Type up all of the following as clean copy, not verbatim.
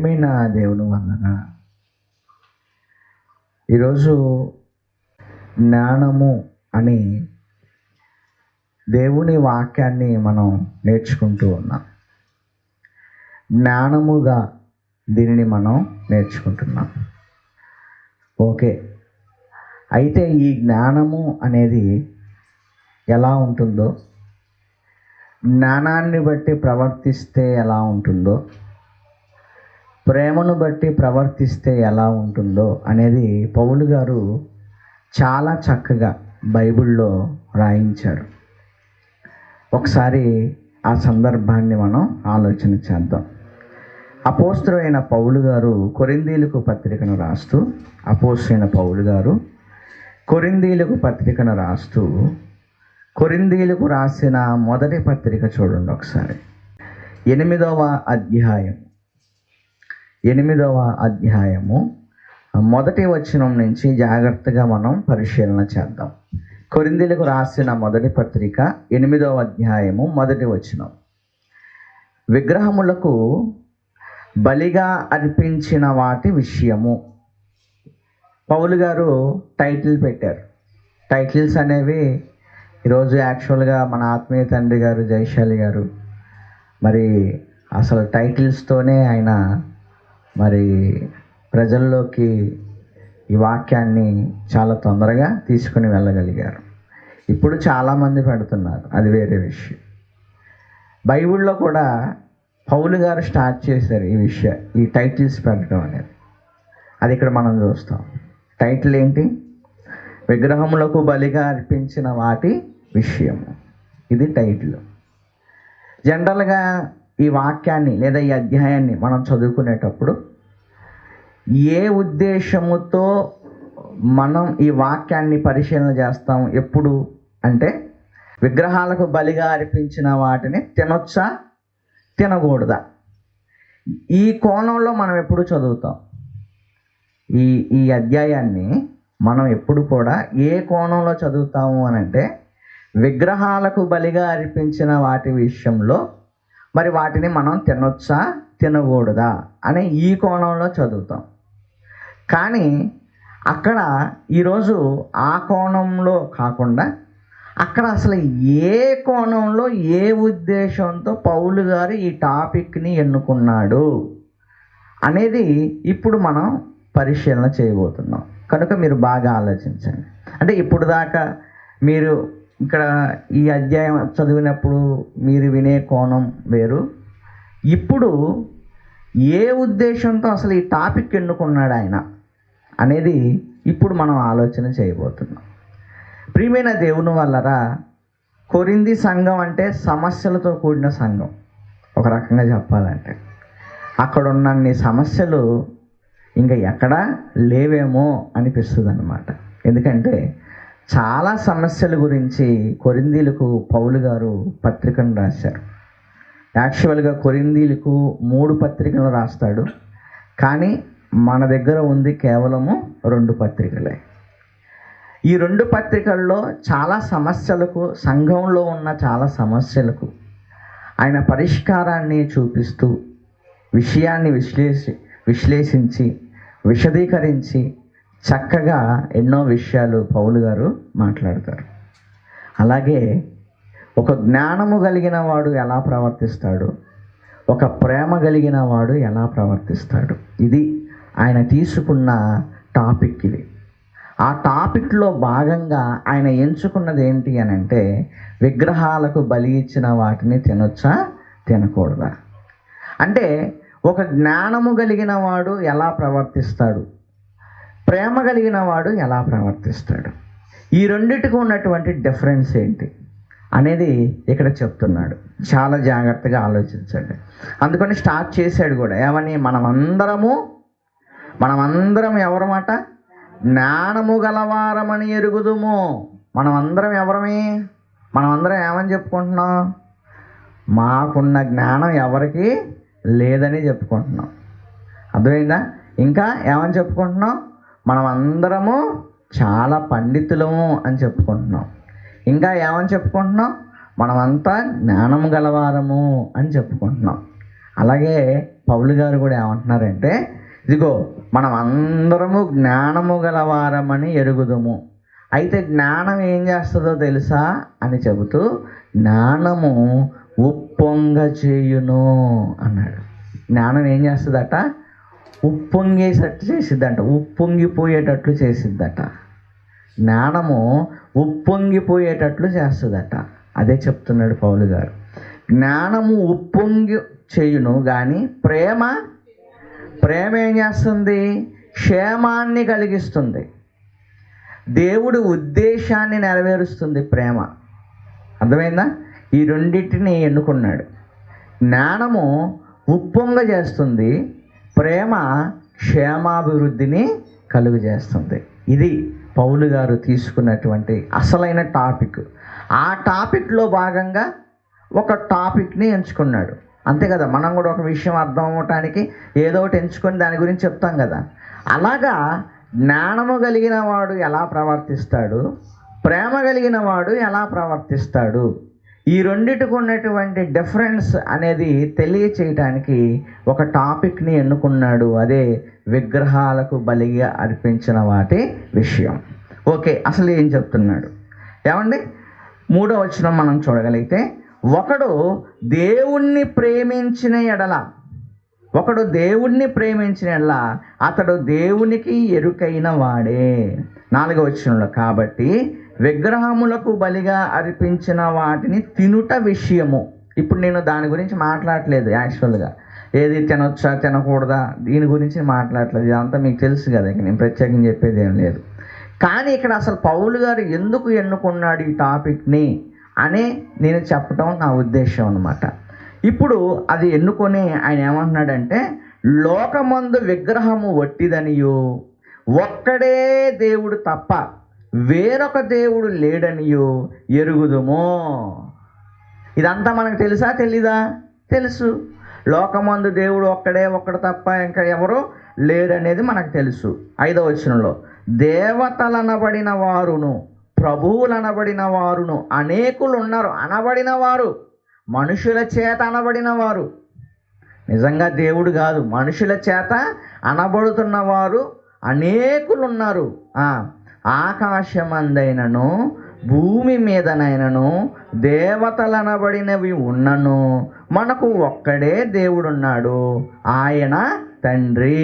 ప్రియమైన దేవుని వలన ఈరోజు జ్ఞానము అని దేవుని వాక్యాన్ని మనం నేర్చుకుంటూ ఉన్నాం. జ్ఞానముగా దీనిని మనం నేర్చుకుంటున్నాం. ఓకే, అయితే ఈ జ్ఞానము అనేది ఎలా ఉంటుందో, జ్ఞానాన్ని బట్టి ప్రవర్తిస్తే ఎలా ఉంటుందో, ప్రేమను బట్టి ప్రవర్తిస్తే ఎలా ఉంటుందో అనేది పౌలు గారు చాలా చక్కగా బైబిల్లో రాయించారు. ఒకసారి ఆ సందర్భాన్ని మనం ఆలోచన చేద్దాం. అపోస్తలుడైన పౌలు గారు కొరింథీయులకు పత్రికను రాస్తూ కొరింథీయులకు రాసిన మొదటి పత్రిక చూడండి ఒకసారి. 8వ అధ్యాయము మొదటి వచనం నుంచి జాగ్రత్తగా మనం పరిశీలన చేద్దాం. కొరింథీయులకు రాసిన మొదటి పత్రిక 8వ అధ్యాయము మొదటి వచనం. విగ్రహములకు బలిగా అర్పించిన వాటి విషయము. పౌలు గారు టైటిల్ పెట్టారు. టైటిల్స్ అనేవి ఈరోజు యాక్చువల్గా మన ఆత్మీయ తండ్రి గారు జయశాలి గారు మరి అసలు టైటిల్స్తోనే ఆయన మరి ప్రజల్లోకి ఈ వాక్యాన్ని చాలా తొందరగా తీసుకుని వెళ్ళగలిగారు. ఇప్పుడు చాలామంది పెడుతున్నారు, అది వేరే విషయం. బైబిల్లో కూడా పౌలు గారు స్టార్ట్ చేశారు ఈ టైటిల్స్ పెట్టడం అనేది. అది ఇక్కడ మనం చూస్తాం. టైటిల్ ఏంటి? విగ్రహములకు బలిగా అర్పించిన వాటి విషయము. ఇది టైటిల్. జనరల్గా ఈ వాక్యాన్ని లేదా ఈ అధ్యాయాన్ని మనం చదువుకునేటప్పుడు ఏ ఉద్దేశముతో మనం ఈ వాక్యాన్ని పరిశీలన చేస్తాం ఎప్పుడు అంటే, విగ్రహాలకు బలిగా అర్పించిన వాటిని తినొచ్చా తినకూడదా, ఈ కోణంలో మనం ఎప్పుడు చదువుతాం. ఈ అధ్యాయాన్ని మనం ఎప్పుడు కూడా ఏ కోణంలో చదువుతాము అని అంటే, విగ్రహాలకు బలిగా అర్పించిన వాటి విషయంలో మరి వాటిని మనం తినొచ్చా తినకూడదా అనే ఈ కోణంలో చదువుతాం. కానీ అక్కడ ఈరోజు ఆ కోణంలో కాకుండా అక్కడ అసలు ఏ కోణంలో ఏ ఉద్దేశంతో పౌలు గారు ఈ టాపిక్ని ఎన్నుకున్నాడు అనేది ఇప్పుడు మనం పరిశీలన చేయబోతున్నాం. కనుక మీరు బాగా ఆలోచించండి. అంటే ఇప్పుడు దాకా మీరు ఇక్కడ ఈ అధ్యాయం చదివినప్పుడు మీరు వినే కోణం వేరు. ఇప్పుడు ఏ ఉద్దేశంతో అసలు ఈ టాపిక్ ఎన్నుకున్నాడు ఆయన అనేది ఇప్పుడు మనం ఆలోచన చేయబోతున్నాం. ప్రియమైన దేవుని వల్లరా, కొరింథీ సంఘం అంటే సమస్యలతో కూడిన సంఘం. ఒక రకంగా చెప్పాలంటే అక్కడ ఉన్నన్ని సమస్యలు ఇంకా ఎక్కడా లేవేమో అనిపిస్తుంది అన్నమాట. ఎందుకంటే చాలా సమస్యల గురించి కొరింథీయులకు పౌలు గారు పత్రికను రాశారు. యాక్చువల్గా కొరింథీయులకు 3 పత్రికలు రాస్తాడు, కానీ మన దగ్గర ఉంది కేవలము 2 పత్రికలే. ఈ 2 పత్రికల్లో చాలా సమస్యలకు, సంఘంలో ఉన్న చాలా సమస్యలకు ఆయన పరిష్కారాన్ని చూపిస్తూ విషయాన్ని విశ్లేషించి విశదీకరించి చక్కగా ఎన్నో విషయాలు పౌలు గారు మాట్లాడతారు. అలాగే ఒక జ్ఞానము కలిగిన వాడు ఎలా ప్రవర్తిస్తాడు, ఒక ప్రేమ కలిగిన వాడు ఎలా ప్రవర్తిస్తాడు, ఇది ఆయన తీసుకున్న టాపిక్. ఇది ఆ టాపిక్లో భాగంగా ఆయన ఎంచుకున్నది ఏంటి అని అంటే, విగ్రహాలకు బలి ఇచ్చిన వాటిని తినొచ్చా తినకూడదా. అంటే ఒక జ్ఞానము కలిగిన వాడు ఎలా ప్రవర్తిస్తాడు, ప్రేమ కలిగిన వాడు ఎలా ప్రవర్తిస్తాడు, ఈ రెండిటికి ఉన్నటువంటి డిఫరెన్స్ ఏంటి అనేది ఇక్కడ చెప్తున్నాడు. చాలా జాగ్రత్తగా ఆలోచించండి. అందుకని స్టార్ట్ చేశాడు కూడా ఏమని, మనమందరం ఎవరమాట, జ్ఞానము గలవారమని ఎరుగుదుము. మనమందరం ఏమని చెప్పుకుంటున్నాం? మాకున్న జ్ఞానం ఎవరికి లేదని చెప్పుకుంటున్నాం. అర్థమైందా? ఇంకా ఏమని చెప్పుకుంటున్నాం? మనమందరము చాలా పండితులము అని చెప్పుకుంటున్నాం. ఇంకా ఏమని చెప్పుకుంటున్నాం? మనమంతా జ్ఞానం గలవారము అని చెప్పుకుంటున్నాం. అలాగే పౌలు గారు కూడా ఏమంటున్నారంటే, ఇదిగో మనం అందరము జ్ఞానము గలవారమని ఎరుగుదుము. అయితే జ్ఞానం ఏం చేస్తుందో తెలుసా అని చెబుతూ, జ్ఞానము ఉప్పొంగ చేయును అన్నాడు. జ్ఞానం ఏం చేస్తుందట? ఉప్పొంగేటట్టు చేసిద్దట, ఉప్పొంగిపోయేటట్లు చేసిద్దట. జ్ఞానము ఉప్పొంగిపోయేటట్లు చేస్తుందట. అదే చెప్తున్నాడు పౌలు గారు. జ్ఞానము ఉప్పొంగి చేయును, కానీ ప్రేమ ఏం చేస్తుంది? క్షేమాన్ని కలిగిస్తుంది. దేవుడి ఉద్దేశాన్ని నెరవేరుస్తుంది ప్రేమ. అర్థమైందా? ఈ రెండింటిని ఎన్నుకున్నాడు. జ్ఞానము ఉప్పొంగ చేస్తుంది, ప్రేమ క్షేమాభివృద్ధిని కలుగు చేస్తుంది. ఇది పౌలు గారు తీసుకున్నటువంటి అసలైన టాపిక్. ఆ టాపిక్లో భాగంగా ఒక టాపిక్ని ఎంచుకున్నాడు. అంతే కదా, మనం కూడా ఒక విషయం అర్థం అవ్వటానికి ఏదో ఒకటి ఎంచుకొని దాని గురించి చెప్తాం కదా. అలాగా జ్ఞానము కలిగిన వాడు ఎలా ప్రవర్తిస్తాడు, ప్రేమ కలిగిన వాడు ఎలా ప్రవర్తిస్తాడు, ఈ రెండిటికి ఉన్నటువంటి డిఫరెన్స్ అనేది తెలియచేయటానికి ఒక టాపిక్ని ఎన్నుకున్నాడు. అదే విగ్రహాలకు బలిగా అర్పించిన వాటి విషయం. ఓకే, అసలు ఏం చెప్తున్నాడు ఏమండి? 3వ వచనం మనం చూడగలిగితే, ఒకడు దేవుణ్ణి ప్రేమించిన ఎడల అతడు దేవునికి ఎరుకైన వాడే. 4వ వచనంలో, కాబట్టి విగ్రహములకు బలిగా అర్పించిన వాటిని తినుట విషయము. ఇప్పుడు నేను దాని గురించి మాట్లాడట్లేదు. యాక్చువల్గా ఏది తినొచ్చా తినకూడదా దీని గురించి మాట్లాడట్లేదు. ఇదంతా మీకు తెలుసు కదా, నేను ప్రత్యేకంగా చెప్పేది ఏం లేదు. కానీ ఇక్కడ అసలు పౌలు గారు ఎందుకు ఎన్నుకున్నాడు ఈ టాపిక్ని అని నేను చెప్పడం నా ఉద్దేశం అన్నమాట. ఇప్పుడు అది ఎన్నుకొని ఆయన ఏమంటున్నాడంటే, లోకమందు విగ్రహము వట్టిదనియు, ఒక్కడే దేవుడు తప్ప వేరొక దేవుడు లేడనియు ఎరుగుదుమో. ఇదంతా మనకు తెలుసా తెలీదా? తెలుసు. లోకమందు దేవుడు ఒక్కడు తప్ప ఇంకా ఎవరు లేరనేది మనకు తెలుసు. 5వ వచనంలో, దేవతలనబడిన వారును ప్రభువులనబడిన వారును అనేకులు ఉన్నారు. అనబడిన వారు మనుషుల చేత అనబడిన వారు, నిజంగా దేవుడు కాదు, మనుషుల చేత అనబడుతున్న వారు అనేకులు ఉన్నారు. ఆకాశమందైనను భూమి మీదనైనను దేవతలనబడినవి ఉన్నను మనకు ఒక్కడే దేవుడున్నాడు, ఆయన తండ్రి.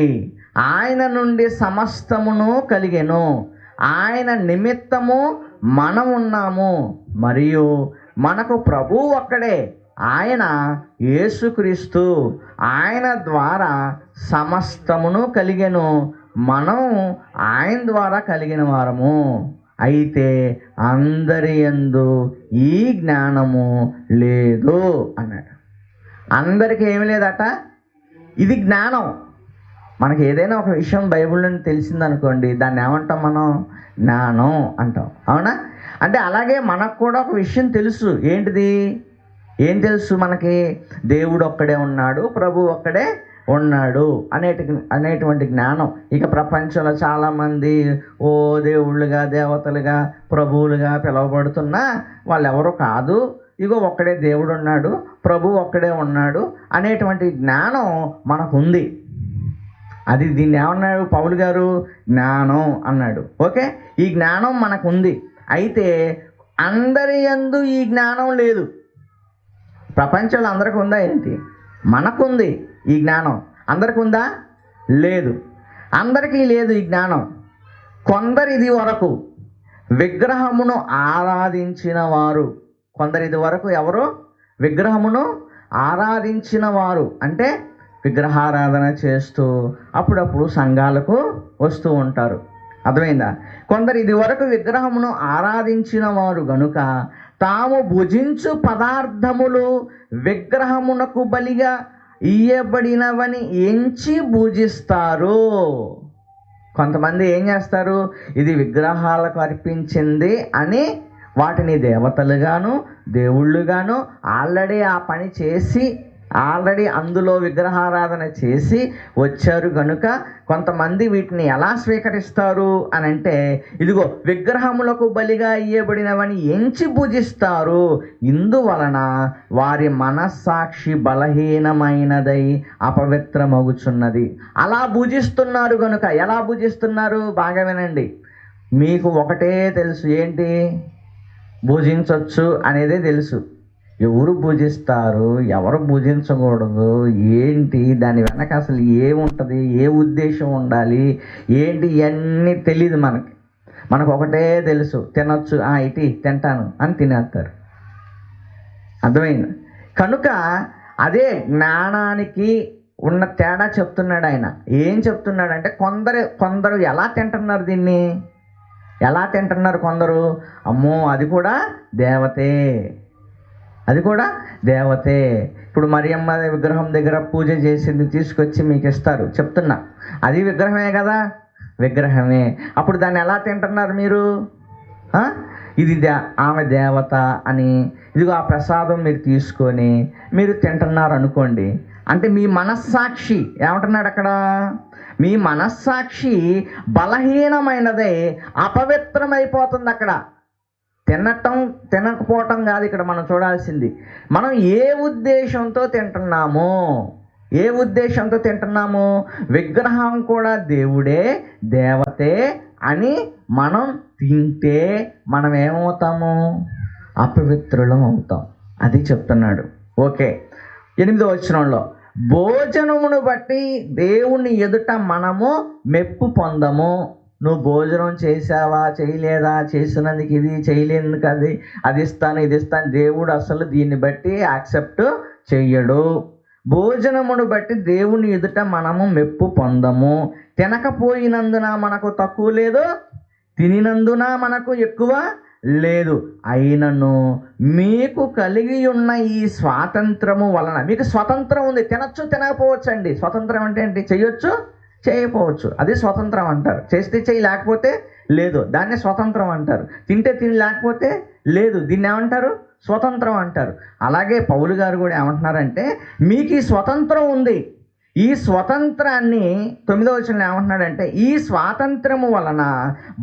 ఆయన నుండి సమస్తమును కలిగెను, ఆయన నిమిత్తము మనం ఉన్నాము, మరియు మనకు ప్రభువు ఒక్కడే, ఆయన యేసుక్రీస్తు. ఆయన ద్వారా సమస్తమును కలిగెను, మనం ఆయన ద్వారా కలిగిన వారము. అయితే అందరి యందు ఈ జ్ఞానము లేదు అన్నాడు. అందరికీ ఏమి లేదట. ఇది జ్ఞానం. మనకి ఏదైనా ఒక విషయం బైబిల్ నుండి తెలిసిందనుకోండి, దాన్ని ఏమంటాం మనం? జ్ఞానం అంటాం, అవునా? అంటే అలాగే మనకు కూడా ఒక విషయం తెలుసు. ఏంటిది? ఏం తెలుసు మనకి? దేవుడు ఒక్కడే ఉన్నాడు, ప్రభు ఒక్కడే ఉన్నాడు అనేటువంటి జ్ఞానం. ఇక ప్రపంచంలో చాలామంది ఓ దేవుళ్ళుగా దేవతలుగా ప్రభువులుగా పిలువబడుతున్నా వాళ్ళు ఎవరు కాదు, ఇగో ఒక్కడే దేవుడు ఉన్నాడు, ప్రభు ఒక్కడే ఉన్నాడు అనేటువంటి జ్ఞానం మనకుంది. అది దీన్ని ఏమన్నాడు పౌలు గారు? జ్ఞానం అన్నాడు. ఓకే, ఈ జ్ఞానం మనకుంది. అయితే అందరి యందు ఈ జ్ఞానం లేదు. ప్రపంచంలో అందరికీ ఉందా ఏంటి? మనకుంది ఈ జ్ఞానం. అందరికి ఉందా? లేదు. అందరికీ లేదు ఈ జ్ఞానం. కొందరిది వరకు విగ్రహమును ఆరాధించిన వారు, కొందరిది వరకు ఎవరు? విగ్రహమును ఆరాధించిన వారు. అంటే విగ్రహారాధన చేస్తూ అప్పుడప్పుడు సంఘాలకు వస్తూ ఉంటారు. అర్థమైందా? కొందరు ఇది వరకు విగ్రహమును ఆరాధించిన వారు గనుక తాము భుజించు పదార్థములు విగ్రహమునకు బలిగా ఇయ్యబడినవని ఎంచి పూజిస్తారు. కొంతమంది ఏం చేస్తారు? ఇది విగ్రహాలకు అర్పించింది అని వాటిని దేవతలుగాను దేవుళ్ళుగాను ఆల్రెడీ ఆ పని చేసి ఆల్రెడీ అందులో విగ్రహారాధన చేసి వచ్చారు కనుక కొంతమంది వీటిని ఎలా స్వీకరిస్తారు అని అంటే, ఇదిగో విగ్రహములకు బలిగా ఇయ్యబడినవని ఎంచి పూజిస్తారు. ఇందువలన వారి మనస్సాక్షి బలహీనమైనదై అపవిత్రమగుచున్నది. అలా పూజిస్తున్నారు కనుక, ఎలా పూజిస్తున్నారు బాగా వినండి. మీకు ఒకటే తెలుసు, ఏంటి? పూజించవచ్చు అనేదే తెలుసు. ఎవరు పూజిస్తారు, ఎవరు పూజించకూడదు, ఏంటి దాని వెనక అసలు ఏముంటుంది, ఏ ఉద్దేశం ఉండాలి, ఏంటి ఇవన్నీ తెలియదు మనకు ఒకటే తెలుసు, తినొచ్చు, ఇటీ తింటాను అని తినేస్తారు. అర్థమైంది? కనుక అదే జ్ఞానానికి ఉన్న తేడా చెప్తున్నాడు ఆయన. ఏం చెప్తున్నాడంటే, కొందరు ఎలా తింటున్నారు, దీన్ని ఎలా తింటున్నారు కొందరు, అమ్మో అది కూడా దేవతే, అది కూడా దేవతే. ఇప్పుడు మరియమ్మ విగ్రహం దగ్గర పూజ చేసింది తీసుకొచ్చి మీకు ఇస్తారు, చెప్తున్నా అది విగ్రహమే కదా, విగ్రహమే. అప్పుడు దాన్ని ఎలా తింటున్నారు మీరు? ఇది ఆమె దేవత అని, ఇదిగో ఆ ప్రసాదం మీరు తీసుకొని మీరు తింటున్నారు అనుకోండి. అంటే మీ మనస్సాక్షి ఏమంటున్నాడు అక్కడ? మీ మనస్సాక్షి బలహీనమైనదే అపవిత్రమైపోతుంది. అక్కడ తినకపోవటం కాదు ఇక్కడ మనం చూడాల్సింది. మనం ఏ ఉద్దేశంతో తింటున్నాము, ఏ ఉద్దేశంతో తింటున్నాము? విగ్రహం కూడా దేవుడే, దేవతే అని మనం తింటే మనం ఏమవుతాము? అపవిత్రులం అవుతాం. అది చెప్తున్నాడు. ఓకే, 8వ వచనంలో, భోజనమును బట్టి దేవుని ఎదుట మనము మెప్పు పొందము. నువ్వు భోజనం చేసావా, చేయలేదా, చేసినందుకు ఇది, చేయలేందుకు అది ఇస్తాను, ఇది ఇస్తాను. దేవుడు అసలు దీన్ని బట్టి యాక్సెప్ట్ చెయ్యడు. భోజనమును బట్టి దేవుని ఎదుట మనము మెప్పు పొందము. తినకపోయినందున మనకు తక్కువ లేదు, తినినందున మనకు ఎక్కువ లేదు. అయినను మీకు కలిగి ఉన్న ఈ స్వాతంత్రము వలన, మీకు స్వతంత్రం ఉంది. తినచ్చు, తినకపోవచ్చు అండి. స్వతంత్రం అంటే ఏంటి? చేయొచ్చు, చేయకపోవచ్చు. అది స్వతంత్రం అంటారు. చేస్తే చెయ్యి, లేకపోతే లేదు. దాన్నే స్వతంత్రం అంటారు. తింటే తిని, లేకపోతే లేదు. దీన్ని ఏమంటారు? స్వతంత్రం అంటారు. అలాగే పౌలు గారు కూడా ఏమంటున్నారంటే, మీకు ఈ స్వతంత్రం ఉంది. ఈ స్వతంత్రాన్ని 9వ వచనంలో ఏమంటున్నాడంటే, ఈ స్వాతంత్రము వలన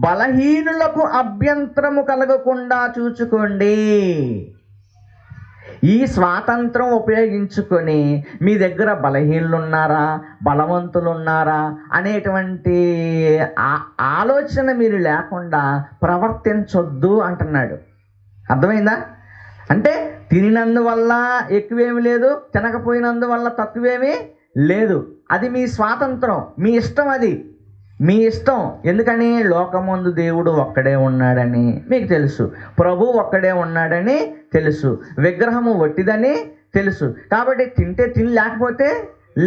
బలహీనులకు అభ్యంతరము కలగకుండా చూచుకోండి. ఈ స్వాతంత్రం ఉపయోగించుకొని మీ దగ్గర బలహీనులు ఉన్నారా, బలవంతులు ఉన్నారా అనేటువంటి ఆలోచన మీరు లేకుండా ప్రవర్తించొద్దు అంటున్నాడు. అర్థమైందా? అంటే తినినందువల్ల ఎక్కువేమీ లేదు, తినకపోయినందువల్ల తక్కువేమీ లేదు. అది మీ స్వాతంత్రం, మీ ఇష్టం. అది మీ ఇష్టం. ఎందుకని? లోకమందు దేవుడు ఒక్కడే ఉన్నాడని మీకు తెలుసు, ప్రభు ఒక్కడే ఉన్నాడని తెలుసు, విగ్రహము వట్టిదని తెలుసు. కాబట్టి తింటే తిని, లేకపోతే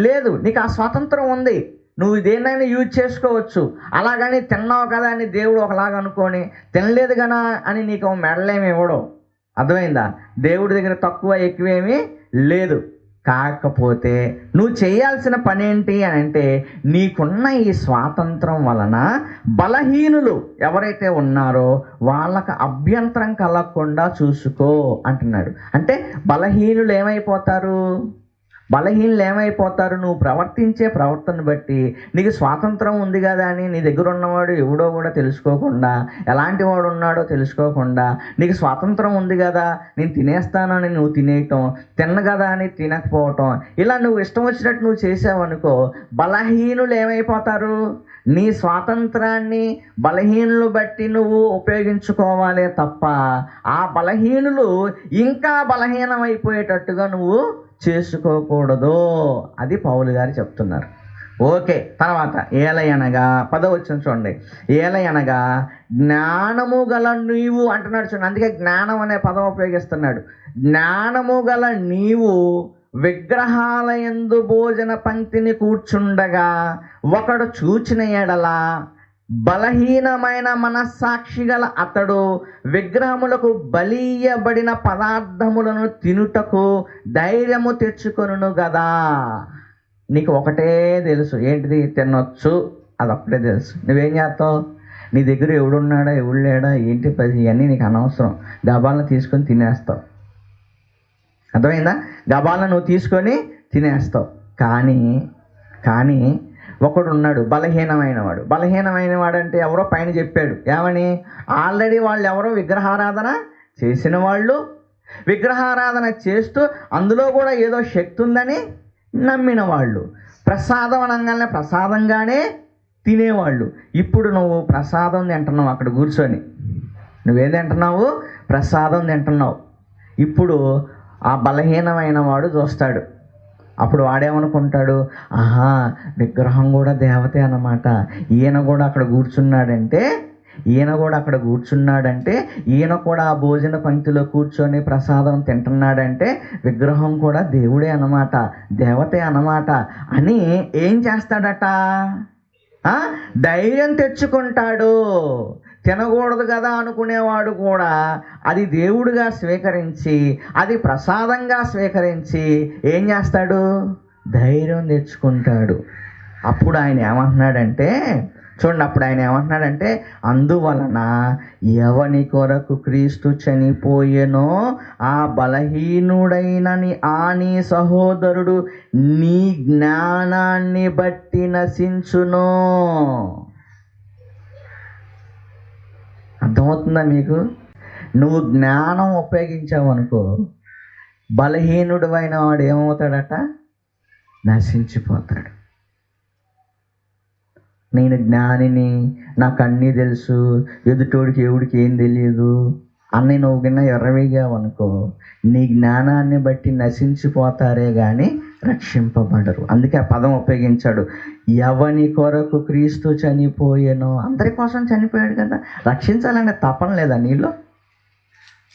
లేదు. నీకు ఆ స్వాతంత్రం ఉంది. నువ్వు దేన్నైనా యూజ్ చేసుకోవచ్చు. అలాగని తిన్నావు కదా అని దేవుడు ఒకలాగా అనుకొని, తినలేదు కదా అని నీకు మెడలేమి ఇవ్వడం. అర్థమైందా? దేవుడి దగ్గర తక్కువ ఎక్కువేమీ లేదు. కాకపోతే నువ్వు చేయాల్సిన పని ఏంటి అని అంటే, నీకున్న ఈ స్వాతంత్రం వలన బలహీనులు ఎవరైతే ఉన్నారో వాళ్ళకు అభ్యంతరం కలగకుండా చూసుకో అంటున్నాడు. అంటే బలహీనులు ఏమైపోతారు? నువ్వు ప్రవర్తించే ప్రవర్తన బట్టి. నీకు స్వాతంత్రం ఉంది కదా అని నీ దగ్గర ఉన్నవాడు ఎవడో కూడా తెలుసుకోకుండా, ఎలాంటి వాడు ఉన్నాడో తెలుసుకోకుండా, నీకు స్వాతంత్రం ఉంది కదా నేను తినేస్తానని నువ్వు తినేయటం, తిన్న కదా అని తినకపోవటం, ఇలా నువ్వు ఇష్టం వచ్చినట్టు నువ్వు చేసావనుకో, బలహీనులు ఏమైపోతారు? నీ స్వాతంత్రాన్ని బలహీనులు బట్టి నువ్వు ఉపయోగించుకోవాలే తప్ప, ఆ బలహీనులు ఇంకా బలహీనమైపోయేటట్టుగా నువ్వు చేసుకోకూడదు. అది పౌలు గారు చెప్తున్నారు. ఓకే, తర్వాత ఏలయనగా 10వ వచనం చూడండి. ఏలయనగా జ్ఞానము గల నీవు అంటున్నాడు చూడండి. అందుకే జ్ఞానం అనే పదం ఉపయోగిస్తున్నాడు. జ్ఞానము గల నీవు విగ్రహాలయందు భోజన పంక్తిని కూర్చుండగా ఒకడు చూచిన ఎడల, బలహీనమైన మనస్సాక్షి గల అతడు విగ్రహములకు బలియబడిన పదార్థములను తినుటకు ధైర్యము తెచ్చుకొనును కదా. నీకు ఒకటే తెలుసు, ఏంటిది? తినొచ్చు, అదొక్కటే తెలుసు. నువ్వేం చేస్తావు? నీ దగ్గర ఎవడున్నాడా, ఎవడు లేడా, ఏంటి ఇవన్నీ నీకు అనవసరం. గబాలను తీసుకొని తినేస్తావు. అర్థమైందా? గబాలను నువ్వు తీసుకొని తినేస్తావు. కానీ ఒకడు ఉన్నాడు బలహీనమైన వాడు అంటే ఎవరో పైన చెప్పాడు ఏమని, ఆల్రెడీ వాళ్ళు ఎవరో విగ్రహారాధన చేసిన వాళ్ళు, విగ్రహారాధన చేస్తూ అందులో కూడా ఏదో శక్తి ఉందని నమ్మిన వాళ్ళు, ప్రసాదం అనగానే ప్రసాదంగానే తినేవాళ్ళు. ఇప్పుడు నువ్వు ప్రసాదం తింటున్నావు, అక్కడ కూర్చొని నువ్వేం తింటున్నావు, ప్రసాదం తింటున్నావు. ఇప్పుడు ఆ బలహీనమైన వాడు చూస్తాడు. అప్పుడు వాడేమనుకుంటాడు, ఆహా విగ్రహం కూడా దేవతే అన్నమాట, ఈయన కూడా అక్కడ కూర్చున్నాడంటే ఈయన కూడా ఆ భోజన పంక్తిలో కూర్చొని ప్రసాదం తింటున్నాడంటే విగ్రహం కూడా దేవుడే అన్నమాట, దేవతే అన్నమాట అని ఏం చేస్తాడట, ధైర్యం తెచ్చుకుంటాడు. తినకూడదు కదా అనుకునేవాడు కూడా అది దేవుడిగా స్వీకరించి, అది ప్రసాదంగా స్వీకరించి ఏం చేస్తాడు, ధైర్యం తెచ్చుకుంటాడు. అప్పుడు ఆయన ఏమంటున్నాడంటే అందువలన ఎవని కొరకు క్రీస్తు చనిపోయెనో ఆ బలహీనుడైన నీ సహోదరుడు నీ జ్ఞానాన్ని బట్టి నశించును. అర్థమవుతుందా మీకు? నువ్వు జ్ఞానం ఉపయోగించావు అనుకో, బలహీనుడు అయిన వాడు ఏమవుతాడట, నశించిపోతాడు. నేను జ్ఞానిని, నాకు అన్నీ తెలుసు, ఎదుటోడికి ఎవడికి ఏం తెలియదు అని నువ్వు కింద ఎర్రవేగావు అనుకో, నీ జ్ఞానాన్ని బట్టి నశించిపోతారే కానీ రక్షింపబడరు. అందుకే ఆ పదం ఉపయోగించాడు, ఎవని కొరకు క్రీస్తు చనిపోయెనో. అందరి కోసం చనిపోయాడు కదా, రక్షించాలనే తపన లేదా నీలో?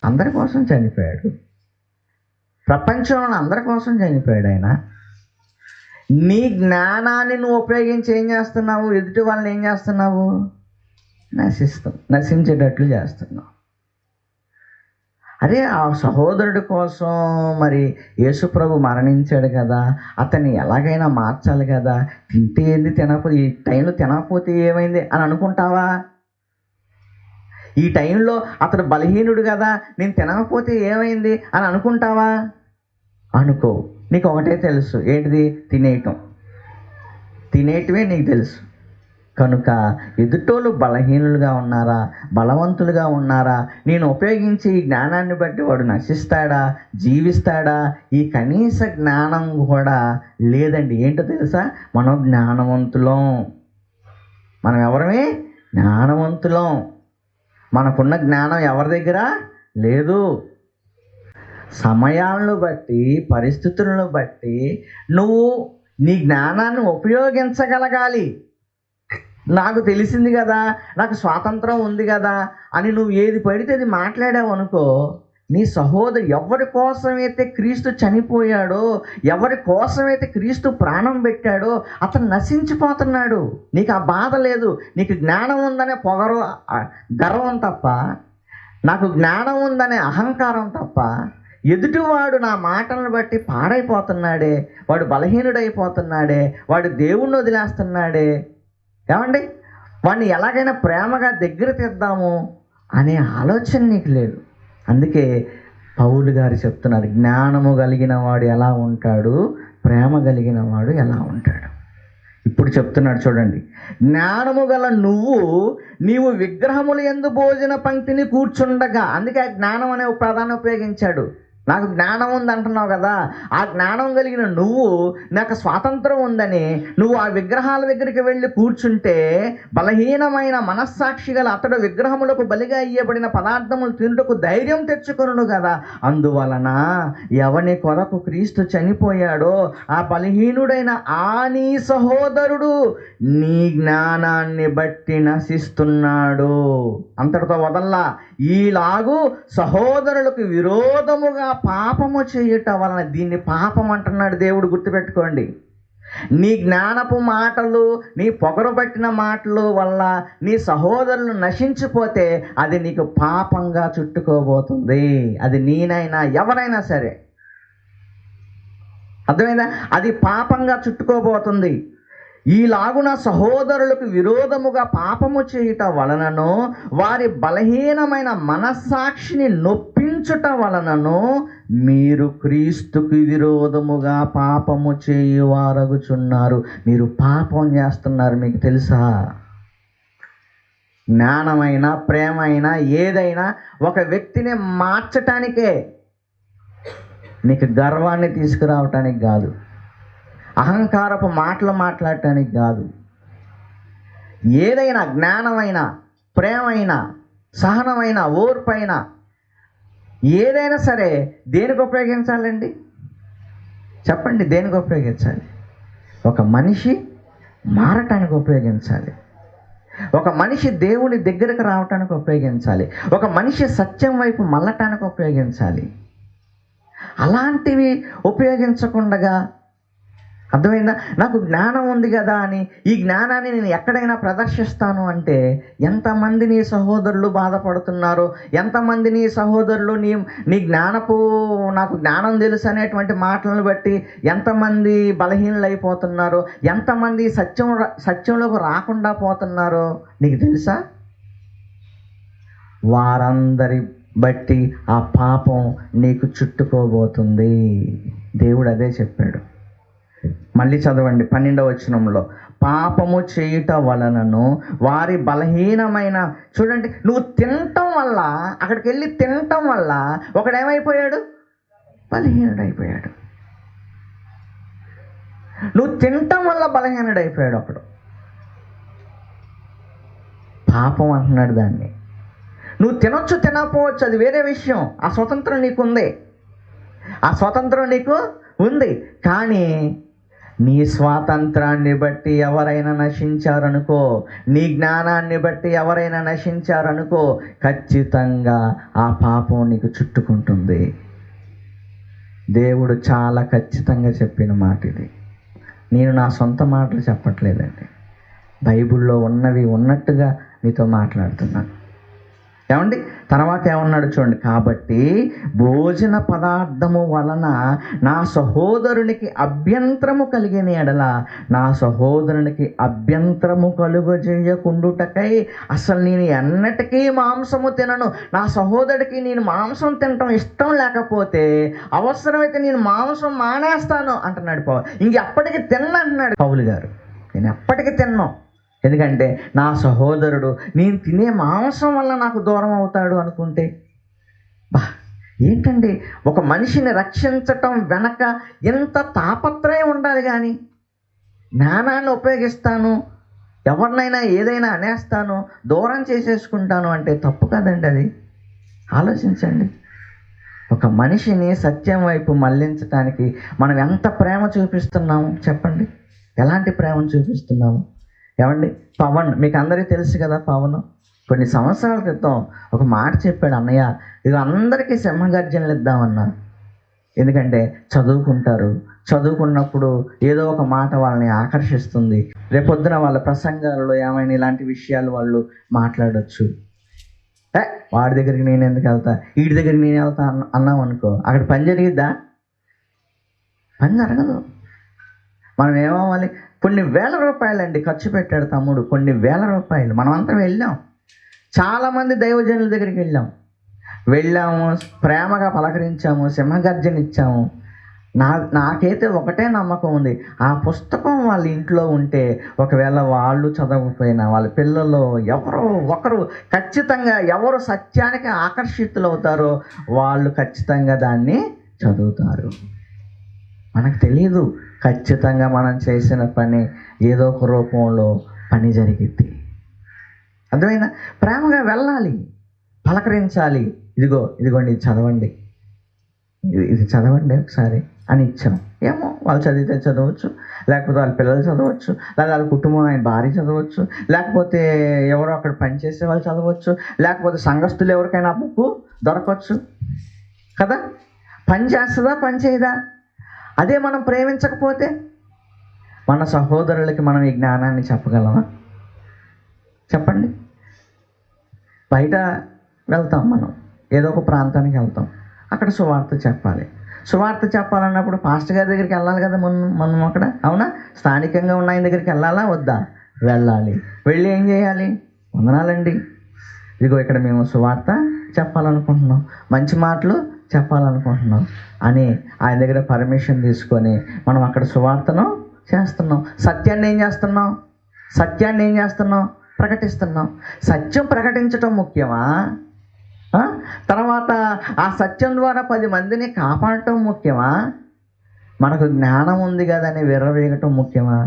అందరి కోసం చనిపోయాడు, ప్రపంచంలో అందరి కోసం చనిపోయాడు ఆయన. నీ జ్ఞానాన్ని నువ్వు ఉపయోగించి ఏం చేస్తున్నావు, ఎదుటి వాళ్ళని ఏం చేస్తున్నావు, నశించేటట్లు చేస్తున్నావు. అరే ఆ సహోదరుడి కోసం మరి యేసుప్రభు మరణించాడు కదా, అతన్ని ఎలాగైనా మార్చాలి కదా, తింటే ఏంది, తినకపోతే ఈ టైంలో తినకపోతే ఏమైంది అని అనుకుంటావా? ఈ టైంలో అతడు బలహీనుడు కదా, నేను తినకపోతే ఏమైంది అని అనుకుంటావా? అనుకో. నీకు ఒకటే తెలుసు, ఏంటిది, తినేయటమే నీకు తెలుసు. కనుక ఎదుటోళ్ళు బలహీనులుగా ఉన్నారా, బలవంతులుగా ఉన్నారా, నేను ఉపయోగించి ఈ జ్ఞానాన్ని బట్టి వాడు నశిస్తాడా, జీవిస్తాడా, ఈ కనీస జ్ఞానం కూడా లేదండి. ఏంటో తెలుసా, మనం జ్ఞానవంతులం. మనం ఎవరమే, జ్ఞానవంతులం. మనకున్న జ్ఞానం ఎవరి దగ్గర లేదు. సమయాలను బట్టి, పరిస్థితులను బట్టి నువ్వు నీ జ్ఞానాన్ని ఉపయోగించగలగాలి. నాకు తెలిసింది కదా, నాకు స్వాతంత్రం ఉంది కదా అని నువ్వు ఏది పడితే అది మాట్లాడావు అనుకో, నీ సహోదరు ఎవరి కోసమైతే క్రీస్తు చనిపోయాడో, ఎవరి కోసమైతే క్రీస్తు ప్రాణం పెట్టాడో అతను నశించిపోతున్నాడు. నీకు ఆ బాధ లేదు. నీకు జ్ఞానం ఉందనే పొగరు, గర్వం తప్ప, నాకు జ్ఞానం ఉందనే అహంకారం తప్ప, ఎదుటివాడు నా మాటలను బట్టి పాడైపోతున్నాడే, వాడు బలహీనుడైపోతున్నాడే, వాడు దేవుణ్ణి వదిలేస్తున్నాడే, ఏమండి వాడిని ఎలాగైనా ప్రేమగా దగ్గర తెద్దాము అనే ఆలోచన నీకు లేదు. అందుకే పౌలు గారు చెప్తున్నారు, జ్ఞానము కలిగిన వాడు ఎలా ఉంటాడు, ప్రేమ కలిగిన వాడు ఎలా ఉంటాడు. ఇప్పుడు చెప్తున్నాడు చూడండి, జ్ఞానము గల నీవు విగ్రహముల యందు భోజన పంక్తిని కూర్చుండగా. అందుకే ఆ జ్ఞానం అనే పదాన్ని ఉపయోగించాడు. నాకు జ్ఞానం ఉంది అంటున్నావు కదా, ఆ జ్ఞానం కలిగిన నాకు స్వాతంత్రం ఉందని నువ్వు ఆ విగ్రహాల దగ్గరికి వెళ్ళి కూర్చుంటే, బలహీనమైన మనస్సాక్షి గల అతడు విగ్రహములకు బలిగా ఇయ్యబడిన పదార్థములు తినుటకు ధైర్యం తెచ్చుకొనును కదా. అందువలన ఎవని కొరకు క్రీస్తు చనిపోయాడో ఆ బలహీనుడైన నీ సహోదరుడు నీ జ్ఞానాన్ని బట్టి నశిస్తున్నాడు. అంతటితో వదల్లా, ఈలాగు సహోదరులకు విరోధముగా పాపము చేయుట వలన, దీన్ని పాపం అంటున్నాడు దేవుడు, గుర్తుపెట్టుకోండి. నీ జ్ఞానపు మాటలు, నీ పొగరు పట్టిన మాటలు వల్ల నీ సహోదరులు నశించిపోతే అది నీకు పాపంగా చుట్టుకోబోతుంది. అది నేనైనా ఎవరైనా సరే, అర్థమైందా? అది పాపంగా చుట్టుకోబోతుంది. ఈలాగున సహోదరులకు విరోధముగా పాపము చేయుట వలనను వారి బలహీనమైన మనస్సాక్షిని నొప్పించుట వలనను మీరు క్రీస్తుకు విరోధముగా పాపము చేయువారగుచున్నారు. మీరు పాపం చేస్తున్నారు, మీకు తెలుసా? జ్ఞానమైన, ప్రేమైనా, ఏదైనా ఒక వ్యక్తిని మార్చటానికే, నీకు గర్వాన్ని తీసుకురావటానికి కాదు, అహంకారపు మాటలు మాట్లాడటానికి కాదు. ఏదైనా జ్ఞానమైన, ప్రేమైన, సహనమైన, ఓర్పైన ఏదైనా సరే దేనికి ఉపయోగించాలండి? చెప్పండి, దేనికి ఉపయోగించాలి? ఒక మనిషి మారటానికి ఉపయోగించాలి. ఒక మనిషి దేవుని దగ్గరకు రావటానికి ఉపయోగించాలి. ఒక మనిషి సత్యం వైపు మళ్ళటానికి ఉపయోగించాలి. అలాంటివి ఉపయోగించకుండా, అర్థమైందా? నాకు జ్ఞానం ఉంది కదా అని ఈ జ్ఞానాన్ని నేను ఎక్కడైనా ప్రదర్శిస్తాను అంటే ఎంతమంది నీ సహోదరులు బాధపడుతున్నారో, ఎంతమంది నీ సహోదరులు నీ నాకు జ్ఞానం తెలుసు అనేటువంటి మాటలను బట్టి ఎంతమంది బలహీనలు అయిపోతున్నారో, ఎంతమంది సత్యంలోకి రాకుండా పోతున్నారో నీకు తెలుసా? వారందరి బట్టి ఆ పాపం నీకు చుట్టుకోబోతుంది. దేవుడు అదే చెప్పాడు. మళ్ళీ చదవండి 12వ వచనంలో, పాపము చేయుట వలనను వారి బలహీనమైన, చూడండి, నువ్వు తినటం వల్ల, అక్కడికి వెళ్ళి తినటం వల్ల ఒకడేమైపోయాడు? బలహీనుడైపోయాడు. నువ్వు తినటం వల్ల బలహీనుడైపోయాడు ఒకడు. పాపం అంటున్నాడు దాన్ని. నువ్వు తినొచ్చు, తినకపోవచ్చు, అది వేరే విషయం. ఆ స్వతంత్రం నీకు ఉంది, ఆ స్వతంత్రం నీకు ఉంది. కానీ నీ స్వాతంత్రాన్ని బట్టి ఎవరైనా నశించారనుకో, నీ జ్ఞానాన్ని బట్టి ఎవరైనా నశించారనుకో, ఖచ్చితంగా ఆ పాపం నీకు చుట్టుకుంటుంది. దేవుడు చాలా ఖచ్చితంగా చెప్పిన మాట ఇది. నేను నా సొంత మాటలు చెప్పట్లేదండి, బైబిల్లో ఉన్నవి ఉన్నట్టుగా మీతో మాట్లాడుతున్నాను. ఏమండి? తర్వాత ఏమన్నాడు చూడండి, కాబట్టి భోజన పదార్థము వలన నా సహోదరునికి అభ్యంతరము కలిగిన ఎడల నా సహోదరునికి అభ్యంతరము కలుగజేయకుండుటకై అసలు నేను ఎన్నటికీ మాంసము తినను. నా సహోదరుడికి నేను మాంసం తినటం ఇష్టం లేకపోతే అవసరమైతే నేను మాంసం మానేస్తాను అంటున్నాడు పౌలు. ఎప్పటికీ తిన్నంటున్నాడు పౌలు గారు. నేను ఎప్పటికీ తిన్నాను, ఎందుకంటే నా సహోదరుడు నేను తినే మాంసం వల్ల నాకు దూరం అవుతాడు అనుకుంటే, ఏంటండి, ఒక మనిషిని రక్షించటం వెనక ఎంత తాపత్రయం ఉండాలి. కానీ జ్ఞానాన్ని ఉపయోగిస్తాను, ఎవరినైనా ఏదైనా అనేస్తాను, దూరం చేసేసుకుంటాను అంటే తప్పు కదండి. అది ఆలోచించండి. ఒక మనిషిని సత్యం వైపు మళ్ళించటానికి మనం ఎంత ప్రేమ చూపిస్తున్నాము చెప్పండి? ఎలాంటి ప్రేమ చూపిస్తున్నాము? ఏమండి, పవన్ మీకు అందరికీ తెలుసు కదా. పవన్ కొన్ని సంవత్సరాల క్రితం ఒక మాట చెప్పాడు, అన్నయ్య ఇది అందరికీ సింహగర్జనలు ఇద్దామన్నా. ఎందుకంటే చదువుకుంటారు, చదువుకున్నప్పుడు ఏదో ఒక మాట వాళ్ళని ఆకర్షిస్తుంది. రేపొద్దున వాళ్ళ ప్రసంగాలలో ఏమైనా ఇలాంటి విషయాలు వాళ్ళు మాట్లాడవచ్చు. వాడి దగ్గరికి నేను ఎందుకు వెళ్తా, వీడి దగ్గరికి నేను వెళ్తా అన్నాం అనుకో, అక్కడ పని జరిగిద్దా? పని జరగదు. మనం ఏమవ్వాలి? కొన్ని వేల రూపాయలండి ఖర్చు పెట్టాడు తమ్ముడు, కొన్ని వేల రూపాయలు. మనమంతా వెళ్ళాం, చాలామంది దైవజనుల దగ్గరికి వెళ్ళాము, ప్రేమగా పలకరించాము, సింహగర్జన ఇచ్చాము. నాకైతే ఒకటే నమ్మకం ఉంది, ఆ పుస్తకం వాళ్ళ ఇంట్లో ఉంటే ఒకవేళ వాళ్ళు చదవకపోయినా వాళ్ళ పిల్లలు ఎవరో ఒకరు ఖచ్చితంగా, ఎవరు సత్యానికి ఆకర్షితులు అవుతారో వాళ్ళు ఖచ్చితంగా దాన్ని చదువుతారు. మనకు తెలియదు, ఖచ్చితంగా మనం చేసిన పని ఏదో ఒక రూపంలో పని జరిగిద్ది. అర్థమైందా? ప్రేమగా వెళ్ళాలి, పలకరించాలి. ఇదిగోండి ఇది చదవండి, ఇది చదవండి ఒకసారి అని ఇచ్చాం. ఏమో వాళ్ళు చదివితే చదవచ్చు, లేకపోతే వాళ్ళ పిల్లలు చదవచ్చు, లేదా వాళ్ళ కుటుంబం ఆయన భార్య చదవచ్చు, లేకపోతే ఎవరో అక్కడ పనిచేసే వాళ్ళు చదవచ్చు, లేకపోతే సంఘస్థులు ఎవరికైనా బుక్ దొరకవచ్చు కదా. పని చేస్తుందా, పని చేయదా? అదే మనం ప్రేమించకపోతే మన సహోదరులకి మనం ఈ జ్ఞానాన్ని చెప్పగలమా? చెప్పండి. బయట వెళ్తాం, మనం ఏదో ఒక ప్రాంతానికి వెళ్తాం, అక్కడ సువార్త చెప్పాలి. సువార్త చెప్పాలన్నప్పుడు పాస్టర్ గారి దగ్గరికి వెళ్ళాలి కదా మనం అక్కడ, అవునా? స్థానికంగా ఉన్న ఆయన దగ్గరికి వెళ్ళాలా వద్దా? వెళ్ళాలి. వెళ్ళి ఏం చేయాలి? వందనాలండి, ఇదిగో ఇక్కడ మేము సువార్త చెప్పాలనుకుంటున్నాం, మంచి మాటలు చెప్పాలనుకుంటున్నాం అని ఆయన దగ్గర పర్మిషన్ తీసుకొని మనం అక్కడ సువార్తను చేస్తున్నాం. సత్యాన్ని ఏం చేస్తున్నాం? ప్రకటిస్తున్నాం. సత్యం ప్రకటించటం ముఖ్యమా? తర్వాత ఆ సత్యం ద్వారా 10 మందిని కాపాడటం ముఖ్యమా? మనకు జ్ఞానం ఉంది కదని విర్రవీగటం ముఖ్యమా?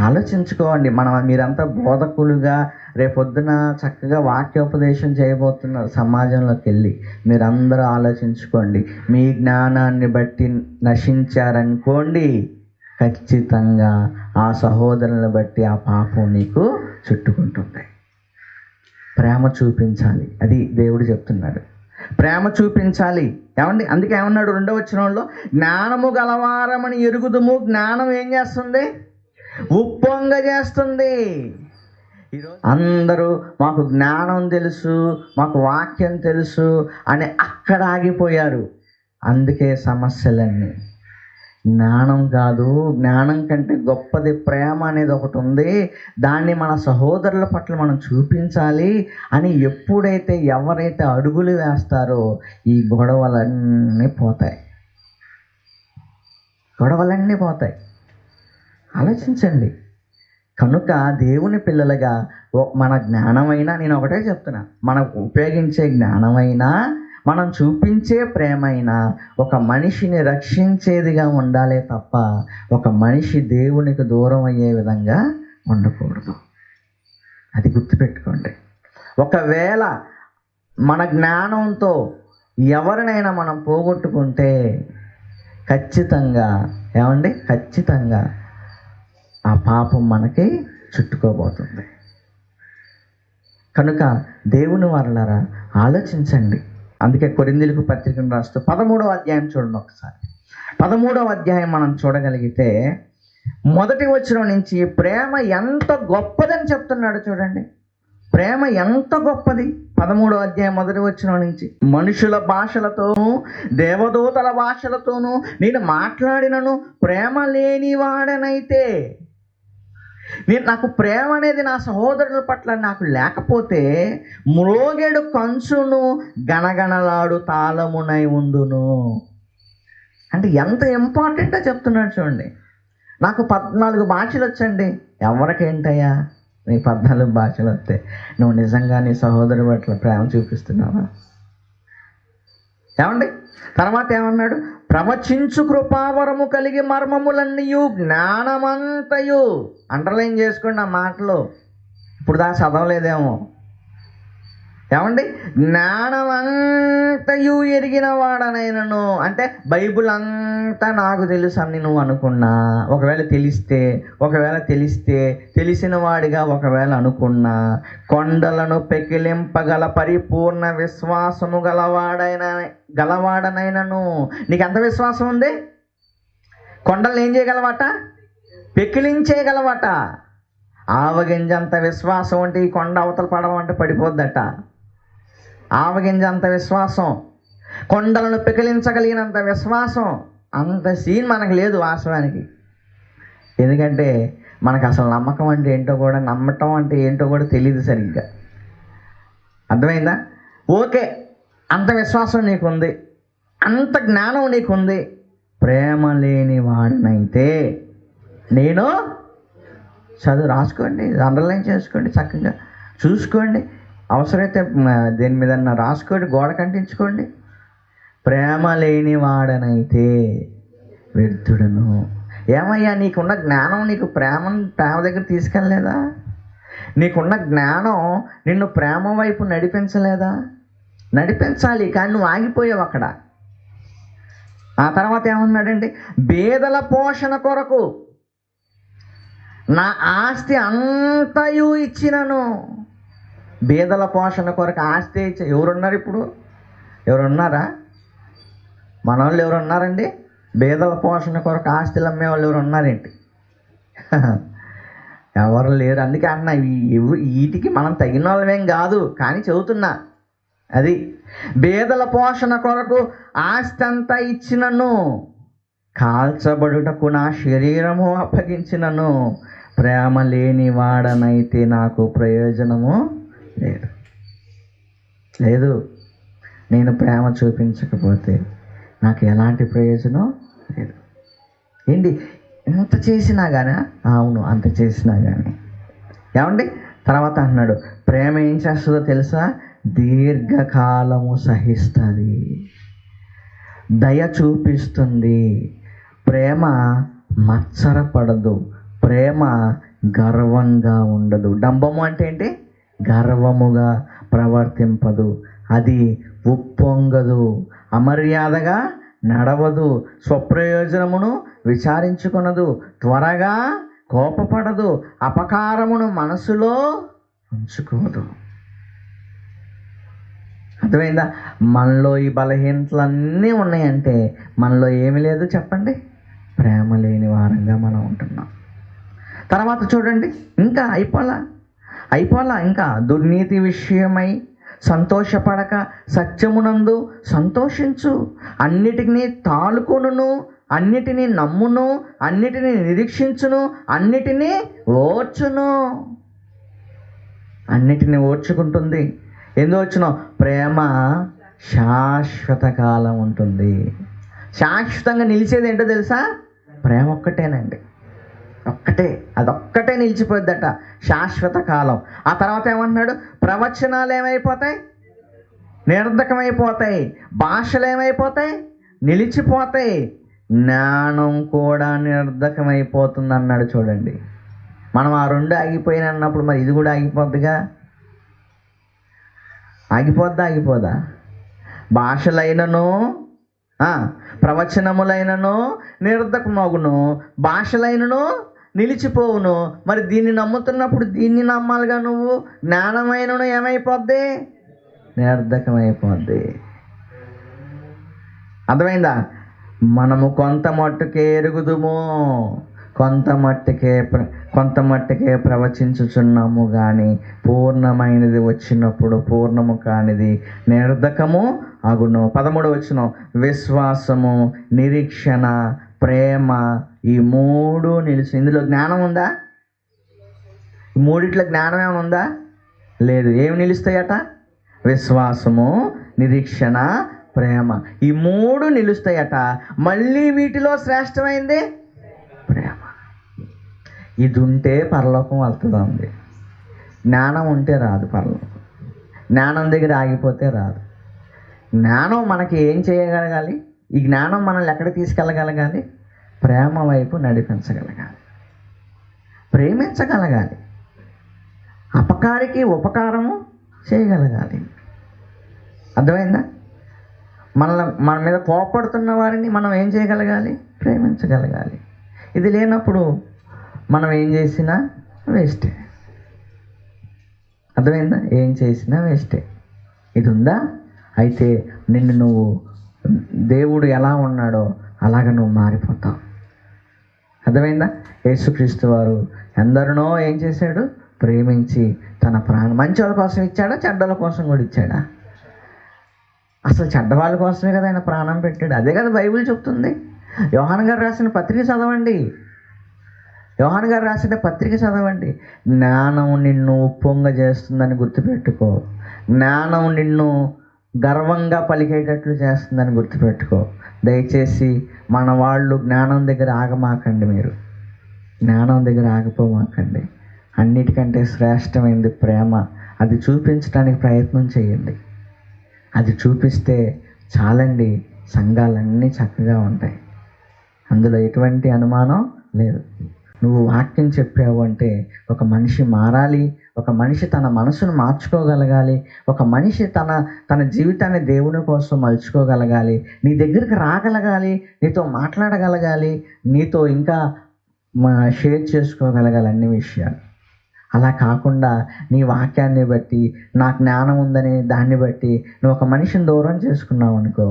ఆలోచించుకోండి. మీరంతా బోధకులుగా రేపొద్దున చక్కగా వాక్యోపదేశం చేయబోతున్నారు సమాజంలోకి వెళ్ళి. మీరందరూ ఆలోచించుకోండి. మీ జ్ఞానాన్ని బట్టి నశించారనుకోండి, ఖచ్చితంగా ఆ సహోదరులను బట్టి ఆ పాపం నీకు చుట్టుకుంటుంది. ప్రేమ చూపించాలి, అది దేవుడు చెప్తున్నాడు. ప్రేమ చూపించాలి. ఏమండి? అందుకే ఏమన్నాడు 2వ వచనంలో, జ్ఞానము గలవారమని ఎరుగుదుము. జ్ఞానం ఏం చేస్తుంది? ఉప్పొంగ చేస్తుంది. ఈరోజు అందరూ మాకు జ్ఞానం తెలుసు, మాకు వాక్యం తెలుసు అని అక్కడ ఆగిపోయారు. అందుకే సమస్యలన్నీ. జ్ఞానం కాదు, జ్ఞానం కంటే గొప్పది ప్రేమ అనేది ఒకటి ఉంది. దాన్ని మన సహోదరుల పట్ల మనం చూపించాలి అని ఎవరైతే అడుగులు వేస్తారో ఈ గొడవలన్నీ పోతాయి. ఆలోచించండి. కనుక దేవుని పిల్లలుగా మన జ్ఞానమైనా, నేను ఒకటే చెప్తున్నా, మనం ఉపయోగించే జ్ఞానమైనా, మనం చూపించే ప్రేమైనా ఒక మనిషిని రక్షించేదిగా ఉండాలే తప్ప ఒక మనిషి దేవునికి దూరం అయ్యే విధంగా ఉండకూడదు. అది గుర్తుపెట్టుకోండి. ఒకవేళ మన జ్ఞానంతో ఎవరినైనా మనం పోగొట్టుకుంటే ఖచ్చితంగా ఆ పాపం మనకి చుట్టుకోబోతుంది. కనుక దేవుని వారలారా ఆలోచించండి. అందుకే కొరింథీయులకు పత్రికను రాస్తూ 13వ అధ్యాయం చూడండి ఒకసారి. 13వ అధ్యాయం మనం చూడగలిగితే 1వ వచనం నుంచి ప్రేమ ఎంత గొప్పదని చెప్తున్నాడు చూడండి. ప్రేమ ఎంత గొప్పది. 13వ అధ్యాయం 1వ వచనం నుంచి, మనుషుల భాషలతోనూ దేవదూతల భాషలతోనూ నేను మాట్లాడినను ప్రేమ లేనివాడనైతే, నాకు ప్రేమ అనేది నా సహోదరుల పట్ల నాకు లేకపోతే మ్రోగెడు కంచును గణగణలాడు తాళమునై ఉందును. అంటే ఎంత ఇంపార్టెంటో చెప్తున్నాడు చూడండి. నాకు 14 భాషలు వచ్చండి. ఎవరికేంటయ్యా నీ 14 భాషలు వస్తే నువ్వు నిజంగా నీ సహోదరు పట్ల ప్రేమ చూపిస్తున్నావా? ఏమండి? తర్వాత ఏమన్నాడు? ప్రవచించు కృపావరము కలిగి మర్మములన్నీయు జ్ఞానమంతయు. అండర్లైన్ చేసుకోండి ఆ మాటలు, ఇప్పుడు దాకా చదవలేదేమో. ఏమండి? జ్ఞానమంతయు ఎరిగిన వాడనైనను, అంటే బైబుల్ అంతా నాకు తెలుసు అని నువ్వు అనుకున్నా, ఒకవేళ తెలిస్తే తెలిసిన వాడిగా ఒకవేళ అనుకున్నా, కొండలను పెకిలింపగల పరిపూర్ణ విశ్వాసము గలవాడనైనను. నీకు ఎంత విశ్వాసం ఉంది? కొండలను ఏం చేయగలవాట? పెకిలించేయగలవాట. ఆవగింజంత విశ్వాసం అంటే ఈ కొండ అవతల పడమంటే పడిపోద్దట. ఆవగింజంత విశ్వాసం, కొండలను పెకిలించగలిగినంత విశ్వాసం, అంత సీన్ మనకు లేదు వాస్తవానికి. ఎందుకంటే మనకు అసలు నమ్మకం అంటే ఏంటో కూడా, నమ్మటం అంటే ఏంటో కూడా తెలియదు సరిగ్గా. అర్థమైందా? ఓకే, అంత విశ్వాసం నీకుంది, అంత జ్ఞానం నీకుంది. ప్రేమ లేని వాడినైతే నేను రాసుకోండి, అండర్లైన్ చేసుకోండి, చక్కగా చూసుకోండి, అవసరమైతే దేని మీద రాసుకోండి, గోడ కంటించుకోండి. ప్రేమ లేని వాడనైతే వ్యర్థుడను. ఏమయ్యా, నీకున్న జ్ఞానం నీకు ప్రేమ దగ్గర తీసుకెళ్ళలేదా? నీకున్న జ్ఞానం నిన్ను ప్రేమ వైపు నడిపించలేదా? నడిపించాలి, కానీ నువ్వు ఆగిపోయావు అక్కడ. ఆ తర్వాత ఏమన్నాడండి? బేదల పోషణ కొరకు నా ఆస్తి అంతయు ఇచ్చినను. బేదల పోషణ కొరకు ఆస్తి ఇచ్చి ఎవరున్నారు ఇప్పుడు? ఎవరున్నారా? మన వాళ్ళు ఎవరున్నారండి? బేదల పోషణ కొరకు ఆస్తులు అమ్మే వాళ్ళు ఎవరు ఉన్నారేంటి? ఎవరు లేరు. అందుకే అన్న వీటికి మనం తగిన వాళ్ళమేం కాదు, కానీ చెబుతున్నా. అది బేదల పోషణ కొరకు ఆస్తి అంతా ఇచ్చినను, కాల్చబడుటకు నా శరీరము అప్పగించినను, ప్రేమ లేని వాడనైతే నాకు ప్రయోజనము లేదు. లేదు, నేను ప్రేమ చూపించకపోతే నాకు ఎలాంటి ప్రయోజనం లేదు. ఏంటి ఎంత చేసినా కానీ? అవును, అంత చేసినా కానీ. ఏమండి తర్వాత అన్నాడు, ప్రేమ ఏం చేస్తుందో తెలుసా? దీర్ఘకాలము సహిస్తుంది, దయ చూపిస్తుంది, ప్రేమ మత్సరపడదు, ప్రేమ గర్వంగా ఉండదు. డంబము అంటే ఏంటి? గర్వముగా ప్రవర్తింపదు, అది ఉప్పొంగదు, అమర్యాదగా నడవదు, స్వప్రయోజనమును విచారించుకొనదు, త్వరగా కోపపడదు, అపకారమును మనసులో ఉంచుకోదు. అర్థమైందా? మనలో ఈ బలహీనతలన్నీ ఉన్నాయంటే మనలో ఏమి లేదు చెప్పండి? ప్రేమ లేని వారంగా మనం ఉంటున్నాం. తర్వాత చూడండి, ఇంకా అయిపోలా. ఇంకా దుర్నీతి విషయమై సంతోషపడక సత్యమునందు సంతోషించు, అన్నిటినీ తాలుకొనును, అన్నిటినీ నమ్మును, అన్నిటినీ నిరీక్షించును, అన్నిటినీ ఓర్చును. అన్నిటినీ ఓర్చుకుంటుంది. ఎందుకు వచ్చినో? ప్రేమ శాశ్వత కాలం ఉంటుంది. శాశ్వతంగా నిలిచేది ఏంటో తెలుసా? ప్రేమ ఒక్కటేనండి, ఒక్కటే. అదొక్కటే నిలిచిపోద్దట శాశ్వత కాలం. ఆ తర్వాత ఏమంటున్నాడు? ప్రవచనాలు ఏమైపోతాయి? నిరర్ధకమైపోతాయి. భాషలు ఏమైపోతాయి? నిలిచిపోతాయి. జ్ఞానం కూడా నిరర్ధకమైపోతుంది అన్నాడు. చూడండి, మనం ఆ రెండు ఆగిపోయిన అన్నప్పుడు మరి ఇది కూడా ఆగిపోద్దిగా. ఆగిపోదా? భాషలైనను ప్రవచనములైనను నిరర్ధకమగును, భాషలైనను నిలిచిపోవును. మరి దీన్ని నమ్ముతున్నప్పుడు దీన్ని నమ్మాలిగా నువ్వు. జ్ఞానమైనను ఏమైపోద్ది? నిరర్ధకమైపోద్ది. అర్థమైందా? మనము కొంత మట్టుకే ఎరుగుదుము, కొంత మట్టుకే ప్రవచించుచున్నాము, కానీ పూర్ణమైనది వచ్చినప్పుడు పూర్ణము కానిది నిరర్ధకము అగును. 13వ వచనం, విశ్వాసము, నిరీక్షణ, ప్రేమ, ఈ మూడు నిలిచి. ఇందులో జ్ఞానం ఉందా? ఈ మూడిట్లో జ్ఞానం ఏమైనా ఉందా? లేదు. ఏమి నిలుస్తాయట? విశ్వాసము, నిరీక్షణ, ప్రేమ, ఈ మూడు నిలుస్తాయట. మళ్ళీ వీటిలో శ్రేష్టమైంది ప్రేమ. ఇది ఉంటే పరలోకం వెళ్తుంది. జ్ఞానం ఉంటే రాదు పరలోకం. జ్ఞానం దగ్గర ఆగిపోతే రాదు. జ్ఞానం మనకి ఏం చేయగలగాలి? ఈ జ్ఞానం మనల్ని ఎక్కడికి తీసుకెళ్ళగలగాలి? ప్రేమ వైపు నడిపించగలగాలి, ప్రేమించగలగాలి, అపకారికి ఉపకారము చేయగలగాలి. అర్థమైందా? మన మీద కోపడుతున్న వారిని మనం ఏం చేయగలగాలి? ప్రేమించగలగాలి. ఇది లేనప్పుడు మనం ఏం చేసినా వేస్టే. అర్థమైందా? ఏం చేసినా వేస్టే. ఇది ఉందా? అయితే నువ్వు దేవుడు ఎలా ఉన్నాడో అలాగ నువ్వు మారిపోతావు. అర్థమైందా? యేసుక్రీస్తు వారు ఎందరినో ఏం చేశాడు? ప్రేమించి తన ప్రాణం మంచి వాళ్ళ కోసం ఇచ్చాడా? చెడ్డల కోసం కూడా ఇచ్చాడా? అసలు చెడ్డవాళ్ళ కోసమే కదా ఆయన ప్రాణం పెట్టాడు. అదే కదా బైబిల్ చెప్తుంది. యోహాను గారు రాసిన పత్రిక చదవండి. జ్ఞానం నిన్ను ఉప్పొంగ చేస్తుందని గుర్తుపెట్టుకో. జ్ఞానం నిన్ను గర్వంగా పలికేటట్లు చేస్తుందని గుర్తుపెట్టుకో. దయచేసి మన వాళ్ళు జ్ఞానం దగ్గర ఆగమాకండి. మీరు జ్ఞానం దగ్గర ఆగిపోమాకండి. అన్నిటికంటే శ్రేష్టమైనది ప్రేమ. అది చూపించడానికి ప్రయత్నం చేయండి. అది చూపిస్తే చాలండి, సంఘాలన్నీ చక్కగా ఉంటాయి. అందులో ఎటువంటి అనుమానం లేదు. నువ్వు వాక్యం చెప్పావు అంటే ఒక మనిషి మారాలి, ఒక మనిషి తన మనసును మార్చుకోగలగాలి, ఒక మనిషి తన జీవితాన్ని దేవుని కోసం మలుచుకోగలగాలి, నీ దగ్గరికి రాగలగాలి, నీతో మాట్లాడగలగాలి, నీతో ఇంకా షేర్ చేసుకోగలగాలి అన్ని విషయాలు. అలా కాకుండా నీ వాక్యాన్ని బట్టి, నా జ్ఞానం ఉందని దాన్ని బట్టి నువ్వు ఒక మనిషిని దూరం చేసుకున్నావు అనుకో,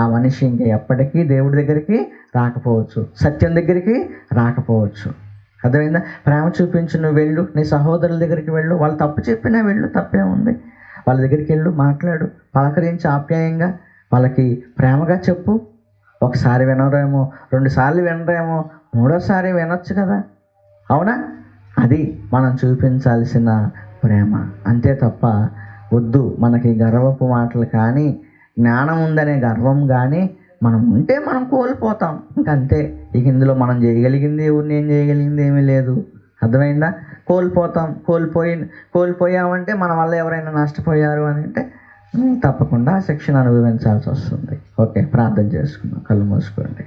ఆ మనిషి ఇంకా ఎప్పటికీ దేవుడి దగ్గరికి రాకపోవచ్చు, సత్యం దగ్గరికి రాకపోవచ్చు. అర్థమైందా? ప్రేమ చూపించు, నువ్వు వెళ్ళు, నీ సహోదరుల దగ్గరికి వెళ్ళు. వాళ్ళు తప్పు చెప్పినా వెళ్ళు, తప్పే ఉంది. వాళ్ళ దగ్గరికి వెళ్ళు, మాట్లాడు, పలకరించి ఆప్యాయంగా వాళ్ళకి ప్రేమగా చెప్పు. ఒకసారి వినరేమో, 2 సార్లు వినరేమో, 3వసారి వినొచ్చు కదా. అవునా? అది మనం చూపించాల్సిన ప్రేమ. అంతే తప్ప వద్దు మనకి గర్వపు మాటలు కానీ, జ్ఞానం ఉందనే గర్వం కానీ మనం ఉంటే మనం కోల్పోతాం. ఇంకంతే. ఇక ఇందులో మనం చేయగలిగింది నేను చేయగలిగింది ఏమీ లేదు. అర్థమైందా? కోల్పోతాం. కోల్పోయామంటే మన వల్ల ఎవరైనా నష్టపోయారు అని అంటే తప్పకుండా ఆ శిక్షణ అనుభవించాల్సి వస్తుంది. ఓకే, ప్రార్థన చేసుకుందాం. కళ్ళు మూసుకోండి.